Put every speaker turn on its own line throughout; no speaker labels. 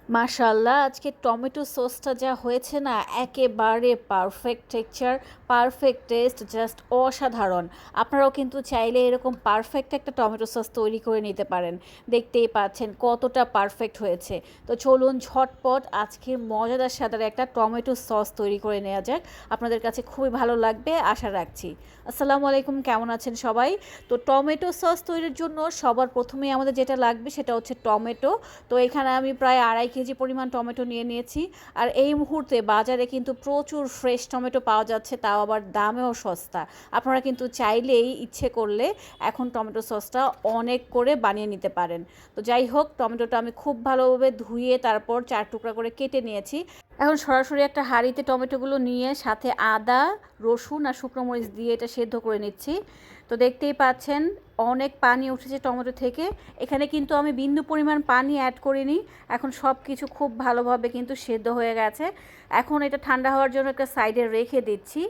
মাশাআল্লাহ, আজকে টমেটো সসটা যা হয়েছে না, একেবারে perfect texture, perfect test, just অসাধারণ। আপনারাও কিন্তু চাইলে এরকম পারফেক্ট একটা টমেটো সস তৈরি করে নিতে পারেন। দেখতেই পাচ্ছেন কতটা পারফেক্ট হয়েছে। তো চলুন ঝটপট আজকে মজাদার স্বাদের একটা টমেটো সস তৈরি করে নেওয়া যাক। আপনাদের কাছে খুবই ভালো লাগবে আশা রাখছি। আসসালামু আলাইকুম, কেমন আছেন সবাই? তো টমেটো সস তৈরির জন্য সবার প্রথমেই আমাদের যেটা লাগবে সেটা হচ্ছে টমেটো। তো এখানে আমি প্রায় 2.5 কেজি পরিমাণ টমেটো নিয়ে নিয়েছি। আর এই মুহূর্তে বাজারে কিন্তু প্রচুর ফ্রেশ টমেটো পাওয়া যাচ্ছে, তাও আবার দামেও সস্তা। আপনারা কিন্তু চাইলেই ইচ্ছে করলে এখন টমেটো সসটা অনেক করে বানিয়ে নিতে পারেন। তো যাই হোক, টমেটোটা আমি খুব ভালোভাবে ধুয়ে তারপর 4 টুকরা করে কেটে নিয়েছি। এখন সরাসরি একটা হাঁড়িতে টমেটোগুলো নিয়ে সাথে আদা, রসুন আর শুকনো মরিচ দিয়ে এটা সেদ্ধ করে নিচ্ছি। তো দেখতেই পাচ্ছেন অনেক পানি উঠেছে টমেটো থেকে। এখানে কিন্তু আমি বিন্দু পরিমাণ পানি অ্যাড করিনি। এখন সব কিছু খুব ভালোভাবে কিন্তু সেদ্ধ হয়ে গেছে। এখন এটা ঠান্ডা হওয়ার জন্য একটা সাইডে রেখে দিচ্ছি।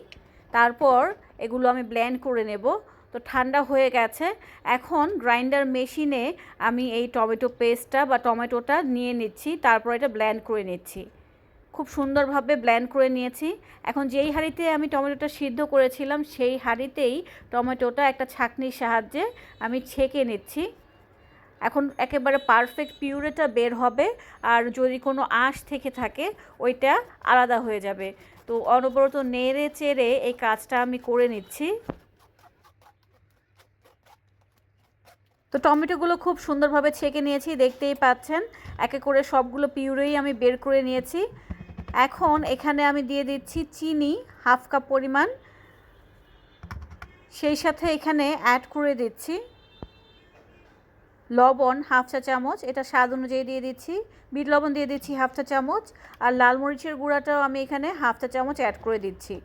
তারপর এগুলো আমি ব্লেন্ড করে নেব। তো ঠান্ডা হয়ে গেছে। এখন গ্রাইন্ডার মেশিনে আমি এই টমেটো পেস্টটা বা টমেটোটা নিয়ে নিচ্ছি, তারপর এটা ব্লেন্ড করে নিচ্ছি। খুব সুন্দরভাবে ব্লেন্ড করে নিয়েছি। এখন যেই হাঁড়িতে আমি টমেটোটা সিদ্ধ করেছিলাম সেই হাঁড়িতেই টমেটোটা একটা ছাঁকনির সাহায্যে আমি ছেঁকে নিচ্ছি। এখন একেবারে পারফেক্ট পিউরেটা বের হবে, আর যদি কোনো আঁশ থেকে থাকে ওইটা আলাদা হয়ে যাবে। তো অনবরত নেড়ে চেড়ে এই কাজটা আমি করে নিচ্ছি। তো টমেটোগুলো খুব সুন্দরভাবে ছেঁকে নিয়েছি, দেখতেই পাচ্ছেন একে করে সবগুলো পিউরেই আমি বের করে নিয়েছি। এখন এখানে আমি দিয়ে দিচ্ছি চিনি 1/2 কাপ পরিমাণ, সেই সাথে এখানে অ্যাড করে দিচ্ছি লবণ 1/2 চা চামচ, এটা স্বাদ অনুযায়ী দিয়ে দিচ্ছি। বিট লবণ দিয়ে দিচ্ছি 1/2 চা চামচ, আর লাল মরিচের গুঁড়াটাও আমি এখানে 1/2 চা চামচ অ্যাড করে দিচ্ছি।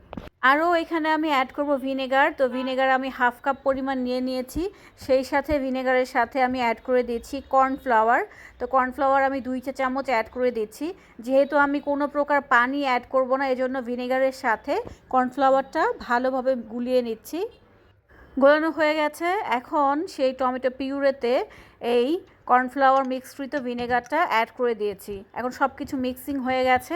আরও এখানে আমি অ্যাড করব ভিনেগার। তো ভিনেগার আমি 1/2 কাপ পরিমাণ নিয়ে নিয়েছি। সেই সাথে ভিনেগারের সাথে আমি অ্যাড করে দিচ্ছি কর্নফ্লাওয়ার। তো কর্নফ্লাওয়ার আমি 2 চা চামচ অ্যাড করে দিচ্ছি। যেহেতু আমি কোনো প্রকার পানি অ্যাড করব না, এজন্য ভিনেগারের সাথে কর্নফ্লাওয়ারটা ভালোভাবে গুলিয়ে নিচ্ছি। গোলানো হয়ে গেছে। এখন সেই টমেটো পিউরেতে এই কর্নফ্লাওয়ার মিক্সড ভিনেগারটা অ্যাড করে দিয়েছি। এখন সব কিছু মিক্সিং হয়ে গেছে,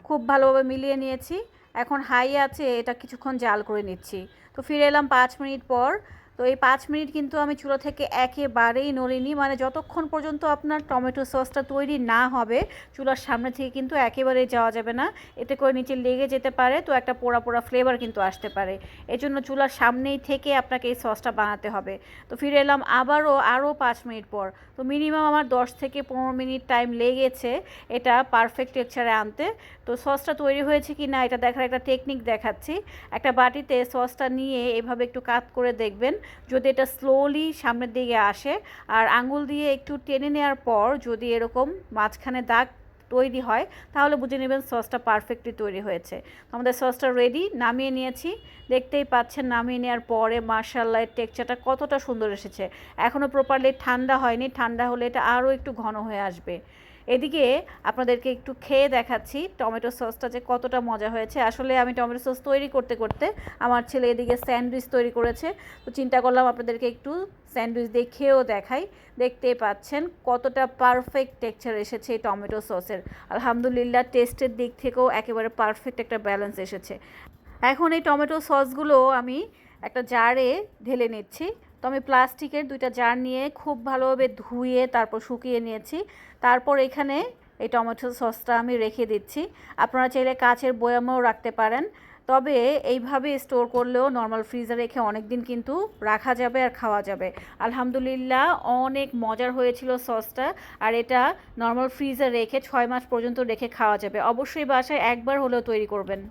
খুব ভালোভাবে মিলিয়ে নিয়েছি। এখন হাই আছে এটা কিছুক্ষণ জাল করে নিচ্ছি। তো ফিরে এলাম 5 মিনিট পর। তো এই 5 মিনিট কিন্তু আমি চুলা থেকে একেবারেই নড়িনি, মানে যতক্ষণ পর্যন্ত আপনার টমেটো সসটা তৈরি না হবে চুলার সামনে থেকে কিন্তু একেবারেই যাওয়া যাবে না। এতে করে নিচে লেগে যেতে পারে, তো একটা পোড়া পোড়া ফ্লেভার কিন্তু আসতে পারে। এজন্য চুলার সামনেই থেকে আপনাকে এই সসটা বানাতে হবে। তো ফিরে এলাম আরও 5 মিনিট পর। তো মিনিমাম আমার 10 থেকে 15 মিনিট টাইম লেগেছে এটা পারফেক্ট টেক্সচারে আনতে। তো সসটা তৈরি হয়েছে কি না এটা দেখার একটা টেকনিক দেখাচ্ছি। একটা বাটিতে সসটা নিয়ে এভাবে একটু কাত করে দেখবেন, যদি এটা স্লোলি সামনের দিকে আসে আর আঙুল দিয়ে একটু টেনে নেওয়ার পর যদি এরকম মাঝখানে দাগ তৈরি হয় তাহলে বুঝে নেবেন সসটা পারফেক্টলি তৈরি হয়েছে। আমাদের সসটা রেডি, নামিয়ে নিয়েছি। দেখতেই পাচ্ছেন নামিয়ে নেওয়ার পরে মাশাআল্লাহ এর টেক্সচারটা কতটা সুন্দর এসেছে। এখনও প্রপারলি ঠান্ডা হয়নি, ঠান্ডা হলে এটা আরও একটু ঘন হয়ে আসবে। এদিকে আপনাদেরকে একটু খেয়ে দেখাচ্ছি টমেটো সসটা যে কতটা মজা হয়েছে। আসলে আমি টমেটো সস তৈরি করতে করতে আমার ছেলে এদিকে স্যান্ডউইচ তৈরি করেছে, তো চিন্তা করলাম আপনাদেরকে একটু স্যান্ডউইচ দিয়ে খেয়েও দেখাই। দেখতেই পাচ্ছেন কতটা পারফেক্ট টেক্সচার এসেছে এই টমেটো সসের। আলহামদুলিল্লাহ টেস্টের দিক থেকেও একেবারে পারফেক্ট একটা ব্যালেন্স এসেছে। এখন এই টমেটো সসগুলো আমি একটা জারে ঢেলে নিচ্ছি। তো আমি প্লাস্টিকের 2টা জার নিয়ে খুব ভালোভাবে ধুয়ে তারপর শুকিয়ে নিয়েছি। তারপর এখানে এই টমেটো সসটা আমি রেখে দিচ্ছি। আপনারা চাইলে কাচের বয়ামেও রাখতে পারেন, তবে এইভাবে স্টোর করলেও নর্মাল ফ্রিজে রেখে অনেক দিন কিন্তু রাখা যাবে আর খাওয়া যাবে। আলহামদুলিল্লাহ অনেক মজার হয়েছিল সসটা। আর এটা নর্মাল ফ্রিজে রেখে 6 মাস পর্যন্ত রেখে খাওয়া যাবে। অবশ্যই বাসায় একবার হলেও তৈরি করবেন।